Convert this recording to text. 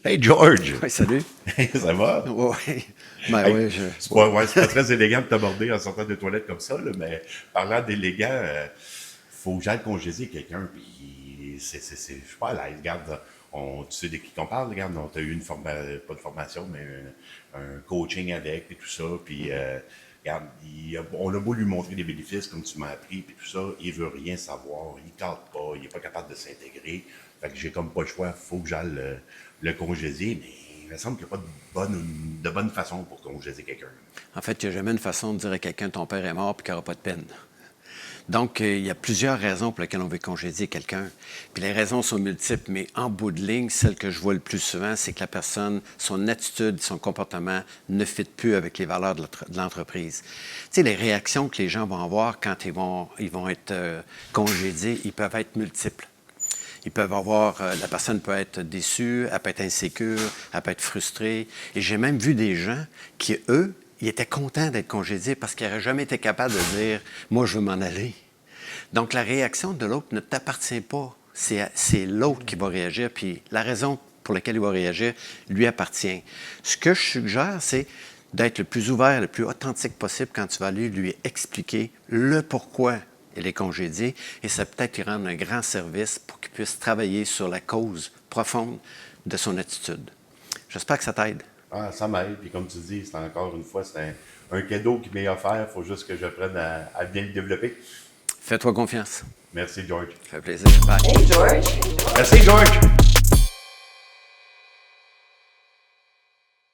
Hey George! Oui, salut. Hey, ça va? Oui. Ben Hey, oui, c'est pas très élégant de t'aborder en sortant des toilettes comme ça, là, mais parlant d'élégant, faut que j'aille congédier quelqu'un, puis je suis pas à l'aise. Regarde, tu sais de qui qu'on parle, regarde, on t'a eu pas de formation, mais un coaching avec, puis tout ça, puis regarde, on a beau lui montrer des bénéfices, comme tu m'as appris, puis tout ça, il veut rien savoir, il cadre pas, il est pas capable de s'intégrer, fait que j'ai comme pas le choix, faut que j'aille le congédier, mais il me semble qu'il n'y a pas de bonne façon pour congédier quelqu'un. en fait, il n'y a jamais une façon de dire à quelqu'un ton père est mort et qu'il n'y aura pas de peine. Donc, il y a plusieurs raisons pour lesquelles on veut congédier quelqu'un. Puis les raisons sont multiples, mais en bout de ligne, celle que je vois le plus souvent, c'est que la personne, son attitude, son comportement ne fit plus avec les valeurs de l'entreprise. Tu sais, les réactions que les gens vont avoir quand ils vont être congédiés, ils peuvent être multiples. Ils peuvent avoir, la personne peut être déçue, elle peut être insécure, elle peut être frustrée. Et j'ai même vu des gens qui, eux, ils étaient contents d'être congédiés parce qu'ils n'auraient jamais été capables de dire « moi, je veux m'en aller ». Donc, la réaction de l'autre ne t'appartient pas. C'est l'autre qui va réagir, puis la raison pour laquelle il va réagir lui appartient. Ce que je suggère, c'est d'être le plus ouvert, le plus authentique possible quand tu vas aller lui expliquer le pourquoi il est congédié, et ça peut-être lui rendre un grand service pour qu'il puisse travailler sur la cause profonde de son attitude. J'espère que ça t'aide. Ah, ça m'aide, puis comme tu dis, c'est encore une fois, c'est un cadeau qui m'est offert, il faut juste que j'apprenne à bien le développer. Fais-toi confiance. Merci, George. Ça fait plaisir. Bye. Hey, George. Merci, George!